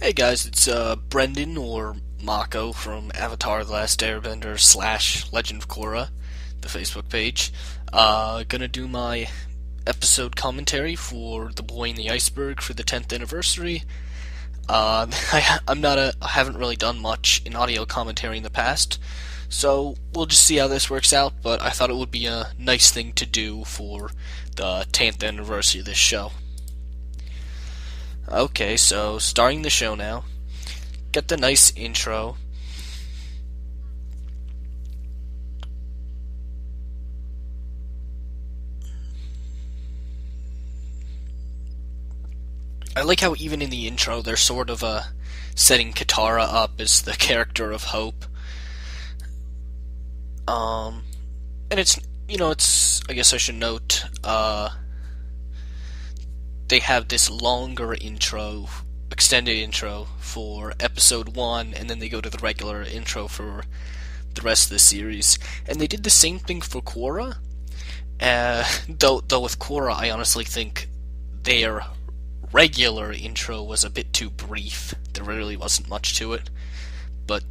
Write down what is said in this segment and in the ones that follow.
Hey guys, it's Brendan or Mako from Avatar: The Last Airbender / Legend of Korra, the Facebook page. Gonna do my episode commentary for The Boy in the Iceberg for the 10th anniversary. I haven't really done much in audio commentary in the past, so we'll just see how this works out. But I thought it would be a nice thing to do for the 10th anniversary of this show. Okay, so starting the show now. Get the nice intro. I like how even in the intro they're sort of setting Katara up as the character of Hope. And it's I guess I should note, they have this longer intro, extended intro for episode 1, and then they go to the regular intro for the rest of the series. And they did the same thing for Korra, though with Korra I honestly think their regular intro was a bit too brief. There really wasn't much to it. But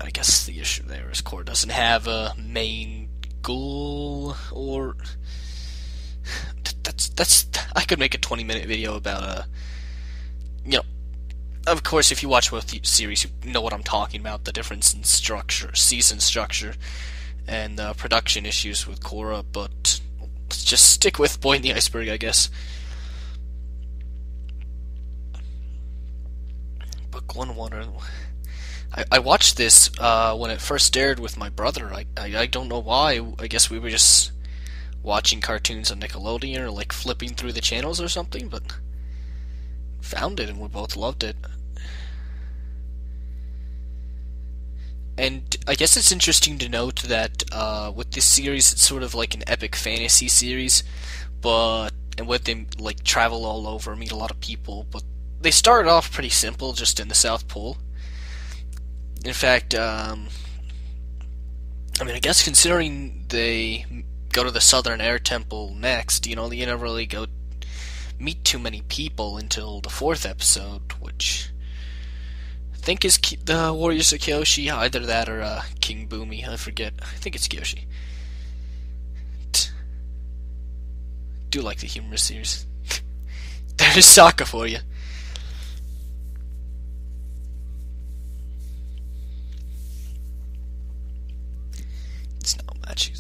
I guess the issue there is Korra doesn't have a main goal, or that's I could make a 20-minute video about of course if you watch both the series you know what I'm talking about, the difference in structure, season structure, and production issues with Korra, but let's just stick with Boy in the Iceberg, I guess. Book 1 I watched this when it first aired with my brother. I don't know why. I guess we were just watching cartoons on Nickelodeon or like flipping through the channels or something, but found it and we both loved it. And I guess it's interesting to note that with this series it's sort of like an epic fantasy series, and with them like travel all over, meet a lot of people, but they started off pretty simple, just in the South Pole. In fact, I guess considering they go to the Southern Air Temple next, they never really go meet too many people until the 4th episode, which I think is the Warriors of Kyoshi, either that or King Boomy, I forget. I think it's Kyoshi. Do like the humorous series. There's Sokka for you. It's not much.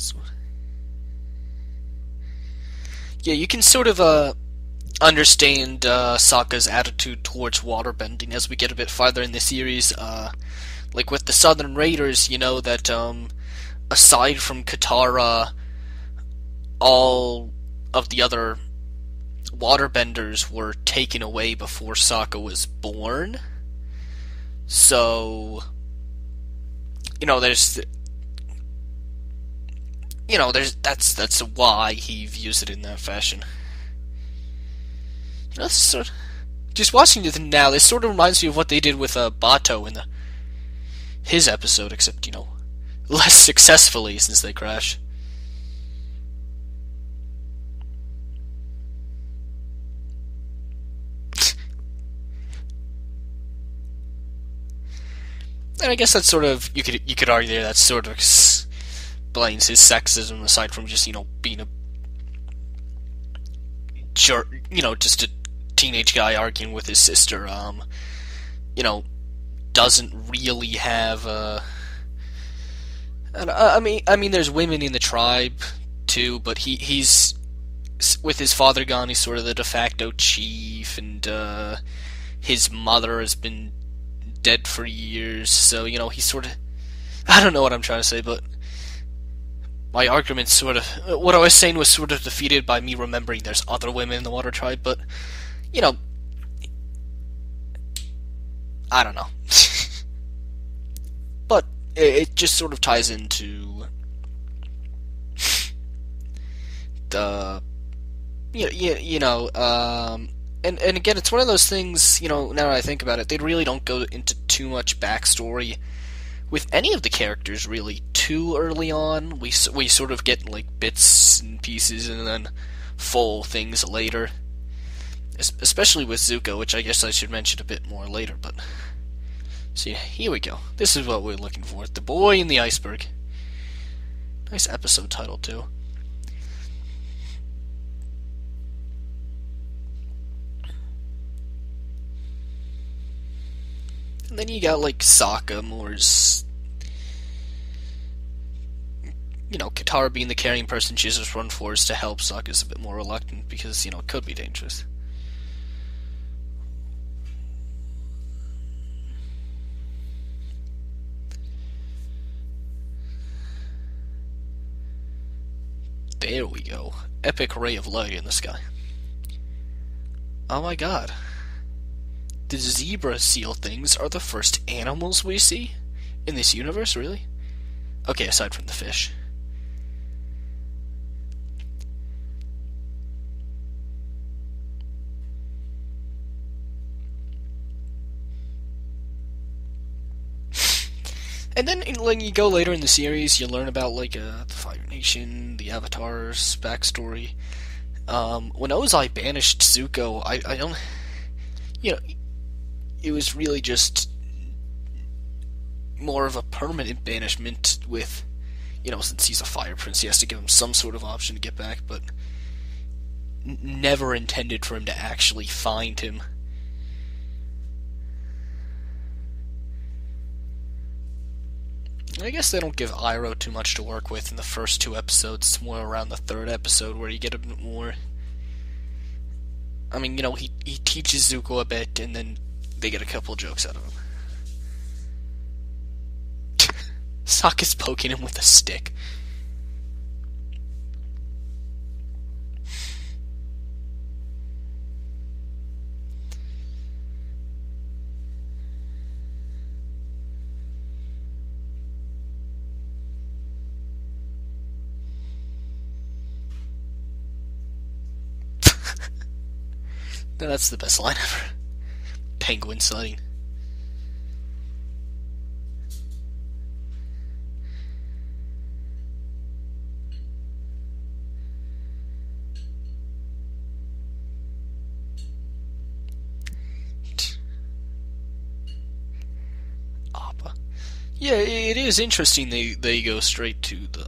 Yeah, you can sort of understand Sokka's attitude towards waterbending as we get a bit farther in the series. Like with the Southern Raiders, you know that aside from Katara, all of the other waterbenders were taken away before Sokka was born. So, that's why he views it in that fashion. Just watching it now, this sort of reminds me of what they did with Bato in his episode, except less successfully since they crash. And I guess that's sort of you could argue that sort of explains his sexism, aside from just being a jerk, just a teenage guy arguing with his sister. Doesn't really have and I mean there's women in the tribe too, but he's with his father gone, he's sort of the de facto chief, and his mother has been dead for years, so he's sort of, I don't know what I'm trying to say, but my argument sort of, what I was saying was sort of defeated by me remembering there's other women in the Water Tribe, but I don't know. But it just sort of ties into the and again, it's one of those things, now that I think about it, they really don't go into too much backstory with any of the characters, really, too early on. We sort of get, like, bits and pieces and then full things later. Especially with Zuko, which I guess I should mention a bit more later, but... See, here we go. This is what we're looking for. The Boy in the Iceberg. Nice episode title, too. And then you got, like, Sokka, Moore's... You know, Katara being the carrying person, she's just run forwards to help. Sokka's a bit more reluctant because, you know, it could be dangerous. There we go. Epic ray of light in the sky. Oh my god. The zebra seal things are the first animals we see in this universe, really? Okay, aside from the fish. And then when you go later in the series, you learn about like the Fire Nation, the Avatar's backstory. When Ozai banished Zuko, I don't, you know, it was really just more of a permanent banishment with, you know, since he's a Fire Prince, he has to give him some sort of option to get back, but never intended for him to actually find him. I guess they don't give Iroh too much to work with in the first two episodes. It's more around the third episode where you get a bit more. I mean, you know, he teaches Zuko a bit, and then they get a couple jokes out of him. Sokka's poking him with a stick. That's the best line ever. Penguin sighting. Appa. Yeah, it is interesting they go straight to the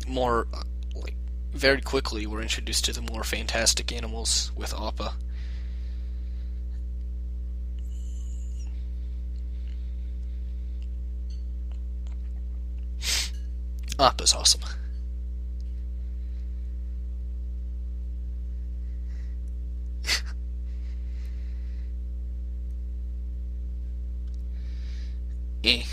more, like, very quickly we're introduced to the more fantastic animals with Appa. Appa's awesome. Eh.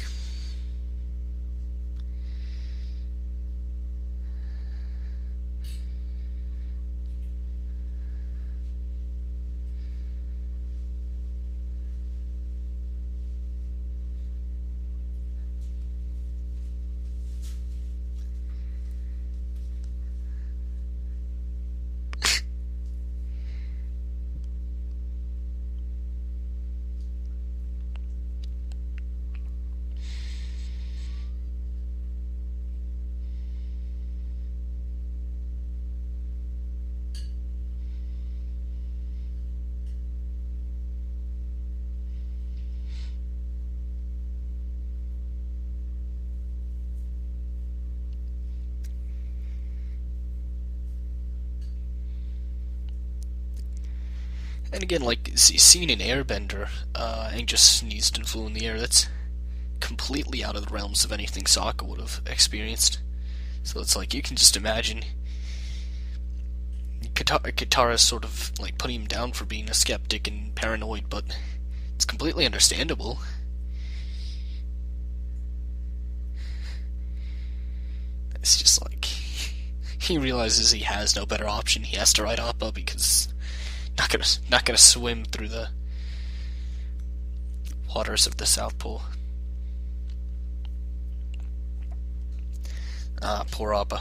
And again, like, seeing an airbender, and just sneezed and flew in the air, that's completely out of the realms of anything Sokka would have experienced. So it's like, you can just imagine Katara's sort of, like, putting him down for being a skeptic and paranoid, but it's completely understandable. It's just like, he realizes he has no better option. He has to ride Appa because not gonna swim through the waters of the South Pole. Ah, poor Appa.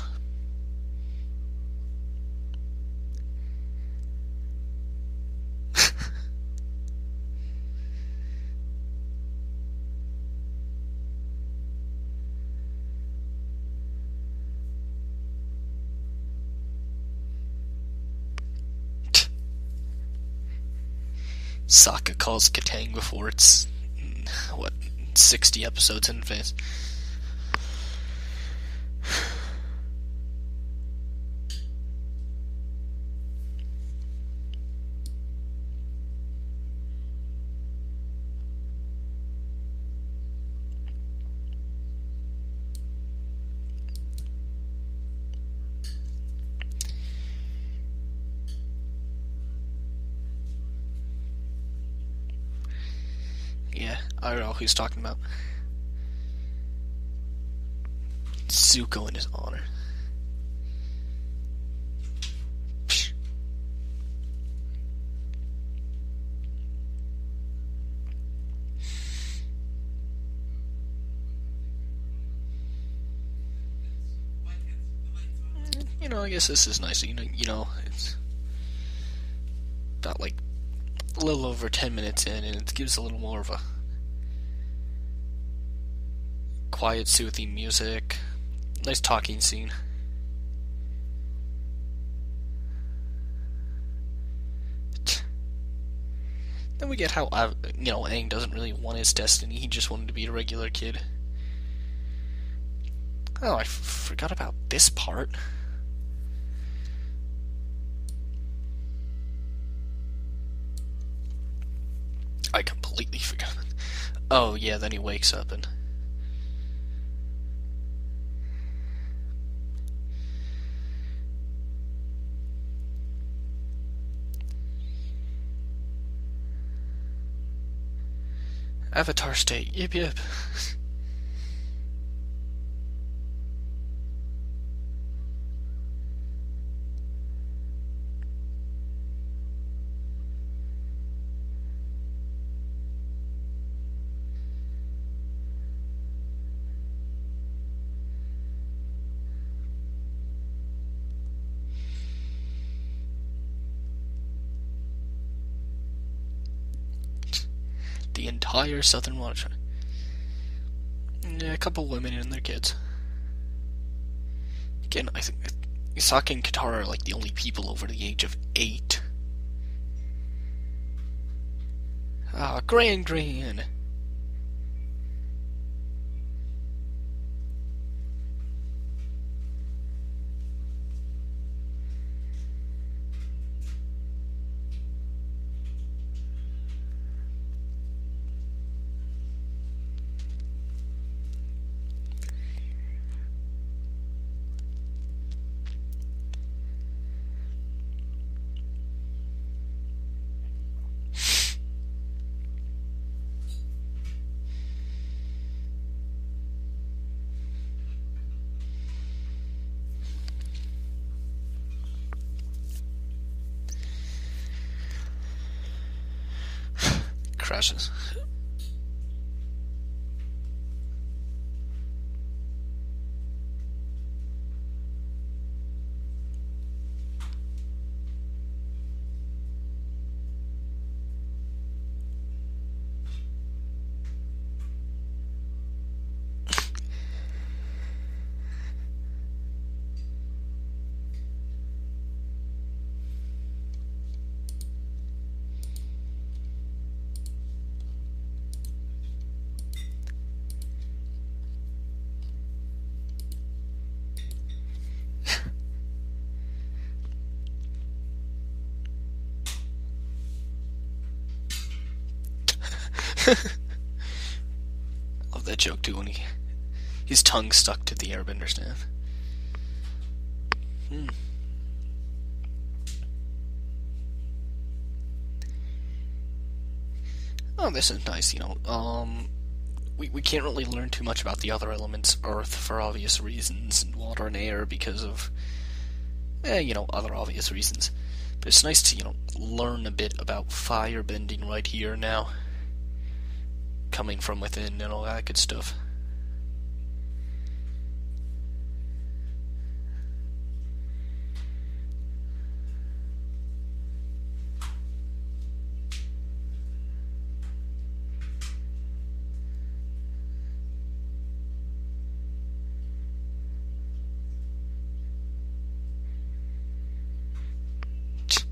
Sokka calls Katang before it's, what, 60 episodes in advance. Yeah, I don't know who he's talking about. Zuko in his honor. Psh. You know, I guess this is nice. It's about like a little over 10 minutes in, and it gives a little more of a quiet, soothing music. Nice talking scene. Then we get how, Aang doesn't really want his destiny. He just wanted to be a regular kid. Oh, I forgot about this part. I completely forgot. Oh, yeah, then he wakes up and... Avatar state, yip yip. The entire southern watershed. Yeah, a couple women and their kids. Again, I think Sokka and Katara are like the only people over the age of 8. Ah, Gran. Crashes. Love that joke too when his tongue stuck to the airbender staff. Oh, this is nice, we can't really learn too much about the other elements, Earth for obvious reasons, and water and air because of, other obvious reasons. But it's nice to, learn a bit about fire bending right here now. Coming from within and all that good stuff.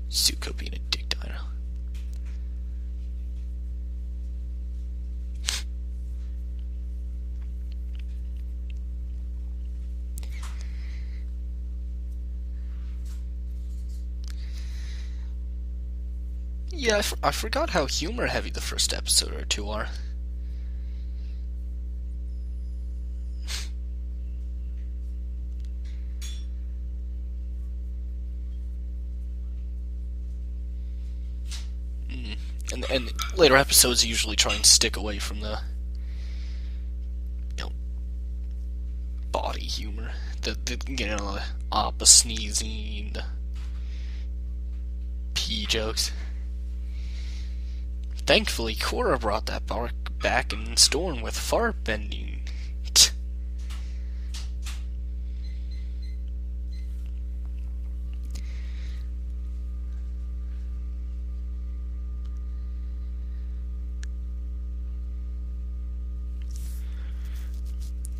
Zuko being a dick dino. Yeah, I forgot how humor heavy the first episode or two are. And later episodes usually try and stick away from the you know body humor, the Appa sneezing, the pee jokes. Thankfully, Korra brought that back in Storm with fart bending.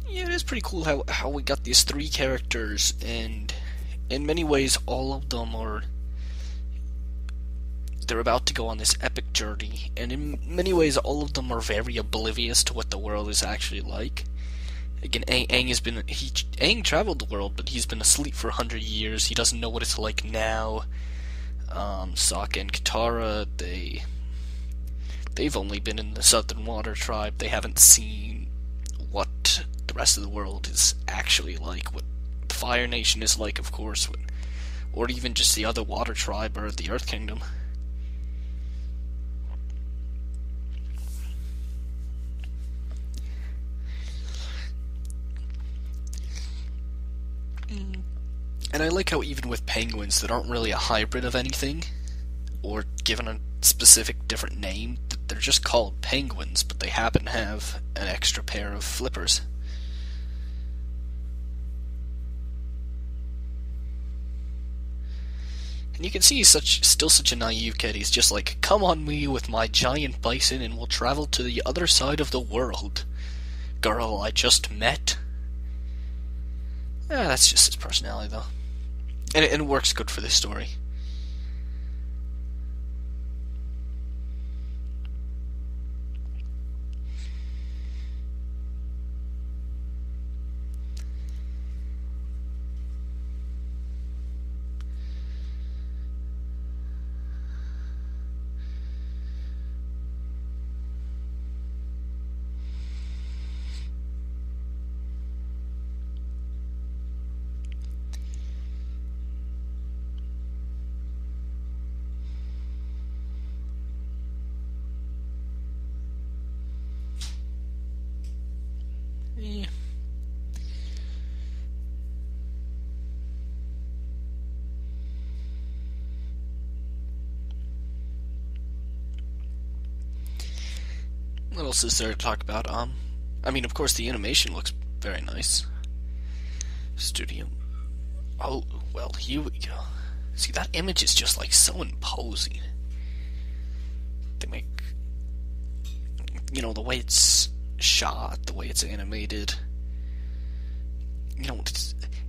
Yeah, it is pretty cool how we got these three characters, and in many ways, all of them are. They're about to go on this epic journey, and in many ways, all of them are very oblivious to what the world is actually like. Again, Aang traveled the world, but he's been asleep for 100 years. He doesn't know what it's like now. Sokka and Katara, they've only been in the Southern Water Tribe. They haven't seen what the rest of the world is actually like, what the Fire Nation is like, of course, or even just the other Water Tribe or the Earth Kingdom. And I like how even with penguins that aren't really a hybrid of anything, or given a specific different name, they're just called penguins, but they happen to have an extra pair of flippers. And you can see he's still such a naive kid. He's just like, come on me with my giant bison and we'll travel to the other side of the world. Girl I just met. Yeah, that's just his personality, though. And it works good for this story. Yeah. What else is there to talk about? I mean, of course, the animation looks very nice. Studio. Oh, well, here we go. See, that image is just, like, so imposing. They make... the way it's shot, the way it's animated.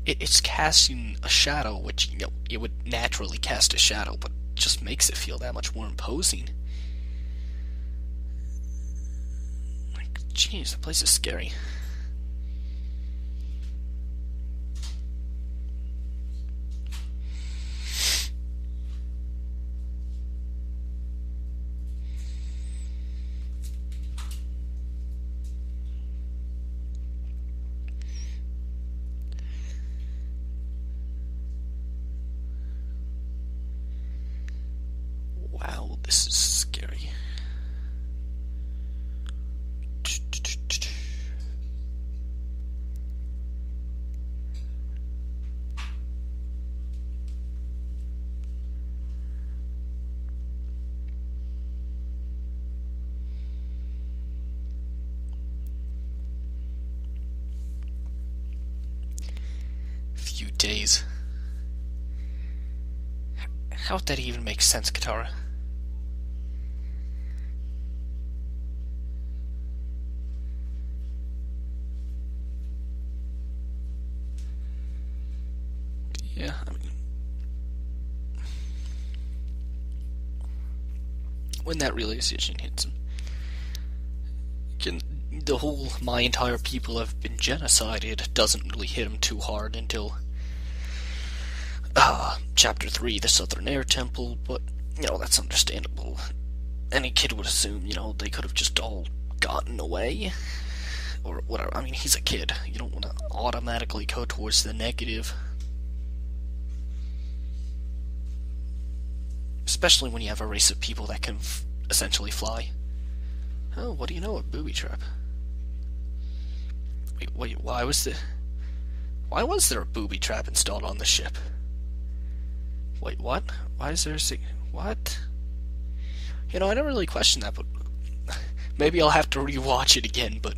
It's casting a shadow, which, it would naturally cast a shadow, but just makes it feel that much more imposing. Like, jeez, the place is scary. Wow, this is scary. Few days. How would that even make sense, Katara? Yeah, I mean, when that realization hits him, the whole "my entire people have been genocided" doesn't really hit him too hard until Chapter 3, the Southern Air Temple, but That's understandable. Any kid would assume, they could have just all gotten away. Or whatever. I mean, he's a kid. You don't want to automatically go towards the negative. Especially when you have a race of people that can essentially fly. Oh, what do you know? A booby trap. Wait, why was there a booby trap installed on the ship? Wait, what? Why is there what? I never really questioned that, but maybe I'll have to rewatch it again, but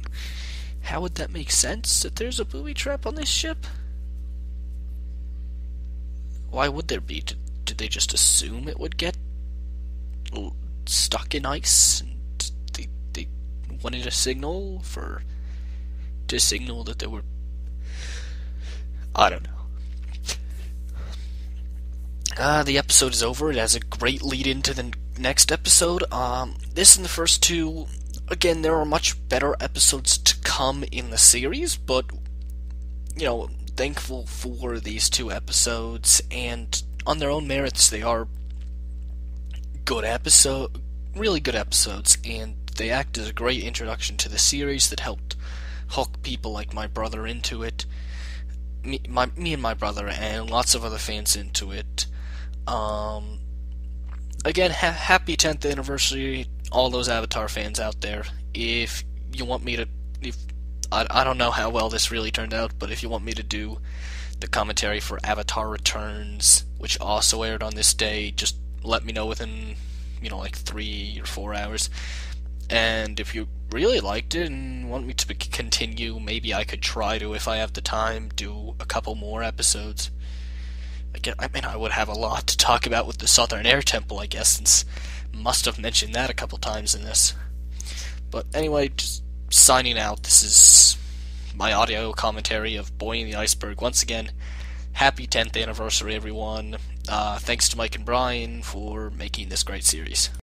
how would that make sense that there's a booby trap on this ship? Why would there be? Did they just assume it would get stuck in ice? And they wanted a signal to signal that there were... I don't know. The episode is over. It has a great lead into the next episode. This and the first two, again, there are much better episodes to come in the series, but, thankful for these two episodes, and on their own merits, they are really good episodes, and they act as a great introduction to the series that helped hook people like my brother into it, me and my brother, and lots of other fans into it. Again, happy 10th anniversary, all those Avatar fans out there. If you want me to, I don't know how well this really turned out, but if you want me to do the commentary for Avatar Returns, which also aired on this day, just let me know within, like 3 or 4 hours. And if you really liked it and want me to continue, maybe I could try to, if I have the time, do a couple more episodes. Again, I would have a lot to talk about with the Southern Air Temple, I guess, since must have mentioned that a couple times in this. But anyway, just signing out. This is my audio commentary of Boy in the Iceberg. Once again, happy 10th anniversary, everyone. Thanks to Mike and Brian for making this great series.